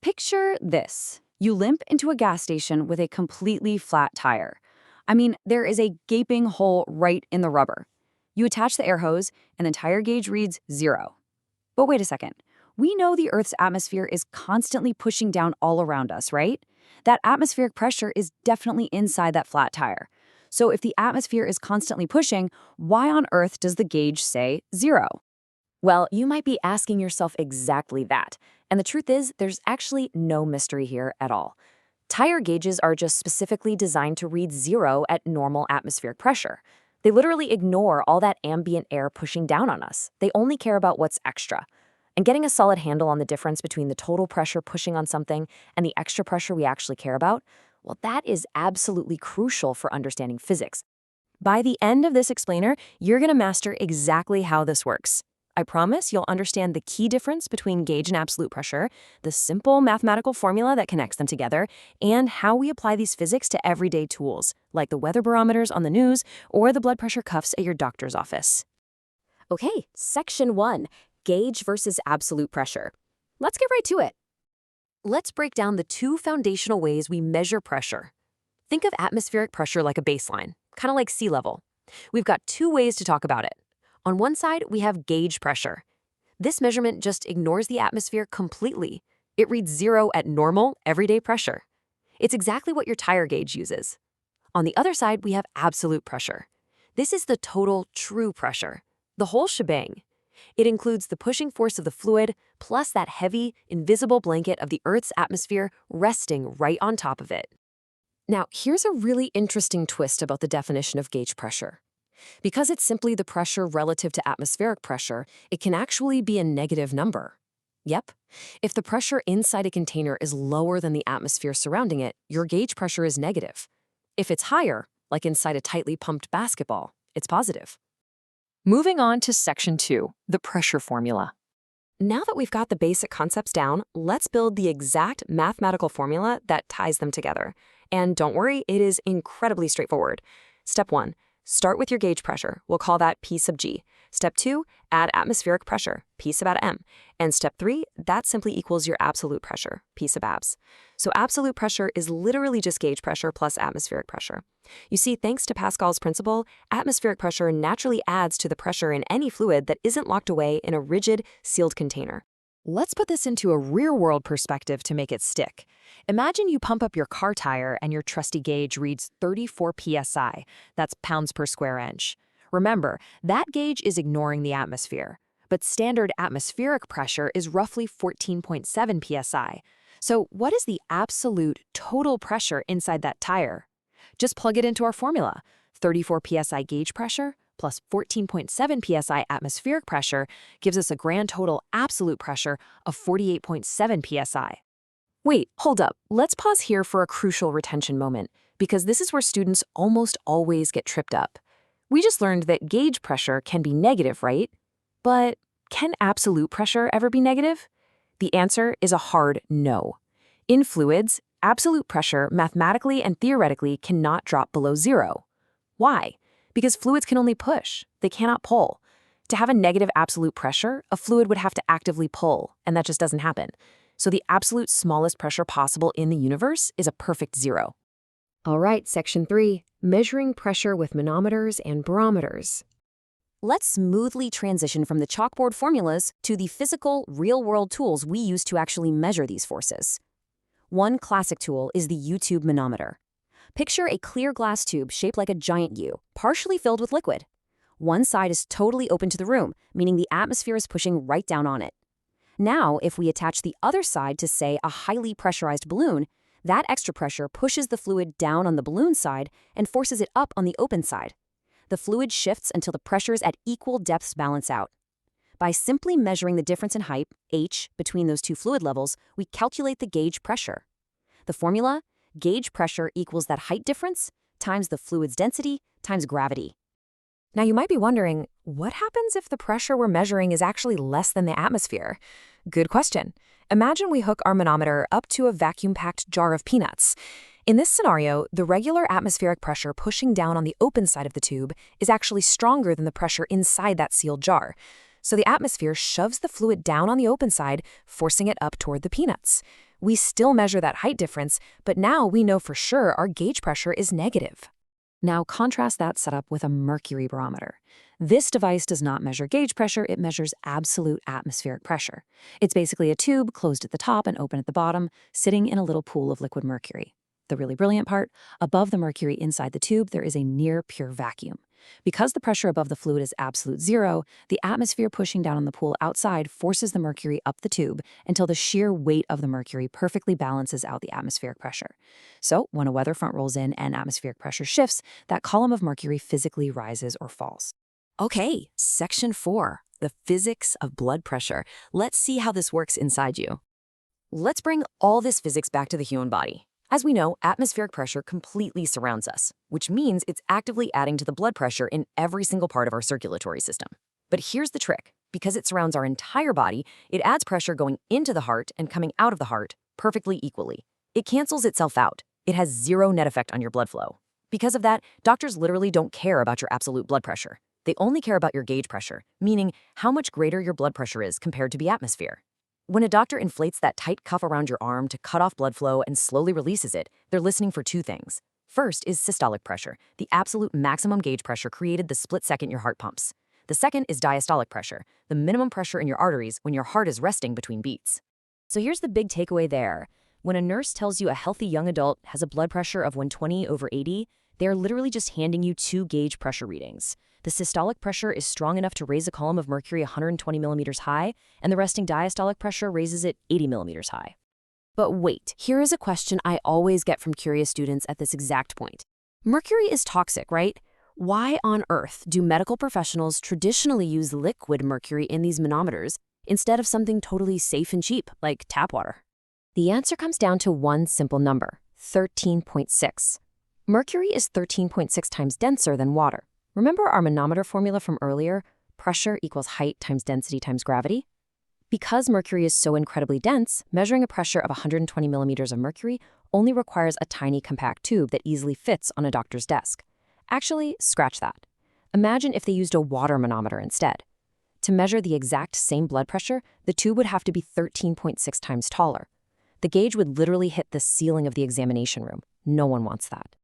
Picture this. You limp into a gas station with a completely flat tire. I mean, there is a gaping hole right in the rubber. You attach the air hose, and the tire gauge reads 0. But wait a second. We know the Earth's atmosphere is constantly pushing down all around us, right? That atmospheric pressure is definitely inside that flat tire. So if the atmosphere is constantly pushing, why on earth does the gauge say 0? Well, you might be asking yourself exactly that. And the truth is, there's actually no mystery here at all. Tire gauges are just specifically designed to read 0 at normal atmospheric pressure. They literally ignore all that ambient air pushing down on us. They only care about what's extra. And getting a solid handle on the difference between the total pressure pushing on something and the extra pressure we actually care about, well, that is absolutely crucial for understanding physics. By the end of this explainer, you're going to master exactly how this works. I promise you'll understand the key difference between gauge and absolute pressure, the simple mathematical formula that connects them together, and how we apply these physics to everyday tools, like the weather barometers on the news or the blood pressure cuffs at your doctor's office. Okay, Section 1, Gauge versus Absolute Pressure. Let's get right to it. Let's break down the two foundational ways we measure pressure. Think of atmospheric pressure like a baseline, kind of like sea level. We've got two ways to talk about it. On one side, we have gauge pressure. This measurement just ignores the atmosphere completely. It reads 0 at normal, everyday pressure. It's exactly what your tire gauge uses. On the other side, we have absolute pressure. This is the total, true pressure, the whole shebang. It includes the pushing force of the fluid, plus that heavy, invisible blanket of the Earth's atmosphere resting right on top of it. Now, here's a really interesting twist about the definition of gauge pressure. Because it's simply the pressure relative to atmospheric pressure, it can actually be a negative number. Yep. If the pressure inside a container is lower than the atmosphere surrounding it, your gauge pressure is negative. If it's higher, like inside a tightly pumped basketball, it's positive. Moving on to Section 2, the pressure formula. Now that we've got the basic concepts down, let's build the exact mathematical formula that ties them together. And don't worry, it is incredibly straightforward. Step 1. Start with your gauge pressure. We'll call that P sub G. Step 2, add atmospheric pressure, P sub M. And step 3, that simply equals your absolute pressure, P sub abs. So absolute pressure is literally just gauge pressure plus atmospheric pressure. You see, thanks to Pascal's principle, atmospheric pressure naturally adds to the pressure in any fluid that isn't locked away in a rigid, sealed container. Let's put this into a real-world perspective to make it stick. Imagine you pump up your car tire and your trusty gauge reads 34 psi. That's pounds per square inch. Remember, that gauge is ignoring the atmosphere. But standard atmospheric pressure is roughly 14.7 psi. So what is the absolute total pressure inside that tire? Just plug it into our formula. 34 psi gauge pressure plus 14.7 psi atmospheric pressure gives us a grand total absolute pressure of 48.7 psi. Wait, hold up. Let's pause here for a crucial retention moment, because this is where students almost always get tripped up. We just learned that gauge pressure can be negative, right? But can absolute pressure ever be negative? The answer is a hard no. In fluids, absolute pressure mathematically and theoretically cannot drop below 0. Why? Because fluids can only push, they cannot pull. To have a negative absolute pressure, a fluid would have to actively pull, and that just doesn't happen. So the absolute smallest pressure possible in the universe is a perfect 0. All right, Section 3, measuring pressure with manometers and barometers. Let's smoothly transition from the chalkboard formulas to the physical, real-world tools we use to actually measure these forces. One classic tool is the U-tube manometer. Picture a clear glass tube shaped like a giant U, partially filled with liquid. One side is totally open to the room, meaning the atmosphere is pushing right down on it. Now, if we attach the other side to, say, a highly pressurized balloon, that extra pressure pushes the fluid down on the balloon side and forces it up on the open side. The fluid shifts until the pressures at equal depths balance out. By simply measuring the difference in height, h, between those two fluid levels, we calculate the gauge pressure. The formula? Gauge pressure equals that height difference times the fluid's density times gravity. Now you might be wondering, what happens if the pressure we're measuring is actually less than the atmosphere? Good question. Imagine we hook our manometer up to a vacuum-packed jar of peanuts. In this scenario, the regular atmospheric pressure pushing down on the open side of the tube is actually stronger than the pressure inside that sealed jar. So the atmosphere shoves the fluid down on the open side, forcing it up toward the peanuts. We still measure that height difference, but now we know for sure our gauge pressure is negative. Now contrast that setup with a mercury barometer. This device does not measure gauge pressure, it measures absolute atmospheric pressure. It's basically a tube closed at the top and open at the bottom, sitting in a little pool of liquid mercury. The really brilliant part, above the mercury inside the tube, there is a near pure vacuum. Because the pressure above the fluid is absolute zero, the atmosphere pushing down on the pool outside forces the mercury up the tube until the sheer weight of the mercury perfectly balances out the atmospheric pressure. So, when a weather front rolls in and atmospheric pressure shifts, that column of mercury physically rises or falls. Okay, section 4, the physics of blood pressure. Let's see how this works inside you. Let's bring all this physics back to the human body. As we know, atmospheric pressure completely surrounds us, which means it's actively adding to the blood pressure in every single part of our circulatory system. But here's the trick. Because it surrounds our entire body, it adds pressure going into the heart and coming out of the heart perfectly equally. It cancels itself out. It has zero net effect on your blood flow. Because of that, doctors literally don't care about your absolute blood pressure. They only care about your gauge pressure, meaning how much greater your blood pressure is compared to the atmosphere. When a doctor inflates that tight cuff around your arm to cut off blood flow and slowly releases it, they're listening for two things. First is systolic pressure, the absolute maximum gauge pressure created the split second your heart pumps. The second is diastolic pressure, the minimum pressure in your arteries when your heart is resting between beats. So here's the big takeaway there. When a nurse tells you a healthy young adult has a blood pressure of 120/80, they are literally just handing you two gauge pressure readings. The systolic pressure is strong enough to raise a column of mercury 120 millimeters high, and the resting diastolic pressure raises it 80 millimeters high. But wait, here is a question I always get from curious students at this exact point. Mercury is toxic, right? Why on earth do medical professionals traditionally use liquid mercury in these manometers instead of something totally safe and cheap, like tap water? The answer comes down to one simple number, 13.6. Mercury is 13.6 times denser than water. Remember our manometer formula from earlier? Pressure equals height times density times gravity? Because mercury is so incredibly dense, measuring a pressure of 120 millimeters of mercury only requires a tiny compact tube that easily fits on a doctor's desk. Actually, scratch that. Imagine if they used a water manometer instead. To measure the exact same blood pressure, the tube would have to be 13.6 times taller. The gauge would literally hit the ceiling of the examination room. No one wants that.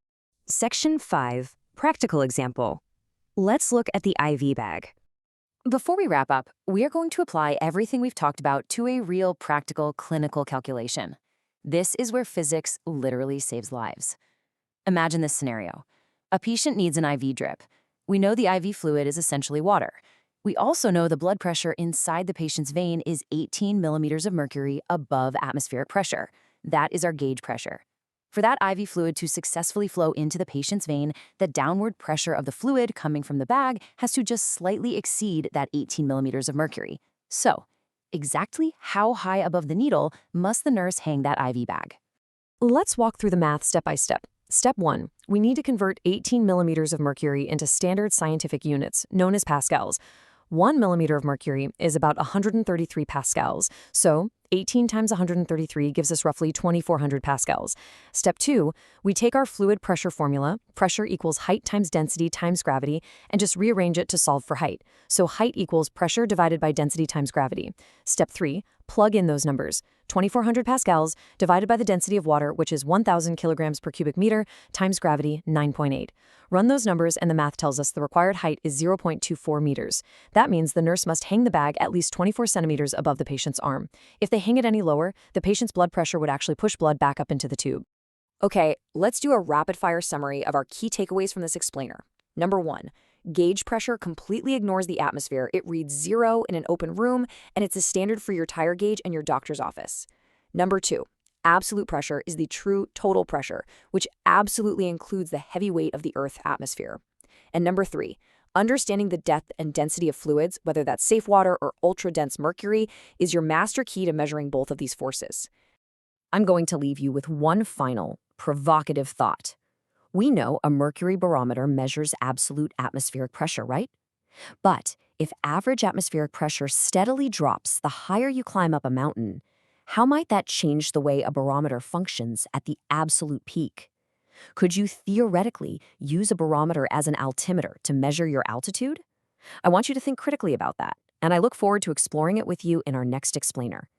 Section 5, practical example. Let's look at the IV bag. Before we wrap up, we are going to apply everything we've talked about to a real practical clinical calculation. This is where physics literally saves lives. Imagine this scenario. A patient needs an IV drip. We know the IV fluid is essentially water. We also know the blood pressure inside the patient's vein is 18 millimeters of mercury above atmospheric pressure. That is our gauge pressure. For that IV fluid to successfully flow into the patient's vein, the downward pressure of the fluid coming from the bag has to just slightly exceed that 18 millimeters of mercury. So, exactly how high above the needle must the nurse hang that IV bag? Let's walk through the math step by step. Step 1, we need to convert 18 millimeters of mercury into standard scientific units, known as pascals. 1 millimeter of mercury is about 133 pascals, so 18 times 133 gives us roughly 2,400 pascals. Step 2, we take our fluid pressure formula, pressure equals height times density times gravity, and just rearrange it to solve for height. So height equals pressure divided by density times gravity. Step 3, plug in those numbers. 2,400 pascals divided by the density of water, which is 1,000 kilograms per cubic meter, times gravity, 9.8. Run those numbers and the math tells us the required height is 0.24 meters. That means the nurse must hang the bag at least 24 centimeters above the patient's arm. If they hang it any lower, the patient's blood pressure would actually push blood back up into the tube. Okay, let's do a rapid-fire summary of our key takeaways from this explainer. Number 1, gauge pressure completely ignores the atmosphere. It reads 0 in an open room, and it's a standard for your tire gauge and your doctor's office. Number 2, absolute pressure is the true total pressure, which absolutely includes the heavy weight of the Earth's atmosphere. And number 3, understanding the depth and density of fluids, whether that's safe water or ultra-dense mercury, is your master key to measuring both of these forces. I'm going to leave you with one final, provocative thought. We know a mercury barometer measures absolute atmospheric pressure, right? But if average atmospheric pressure steadily drops the higher you climb up a mountain, how might that change the way a barometer functions at the absolute peak? Could you theoretically use a barometer as an altimeter to measure your altitude? I want you to think critically about that, and I look forward to exploring it with you in our next explainer.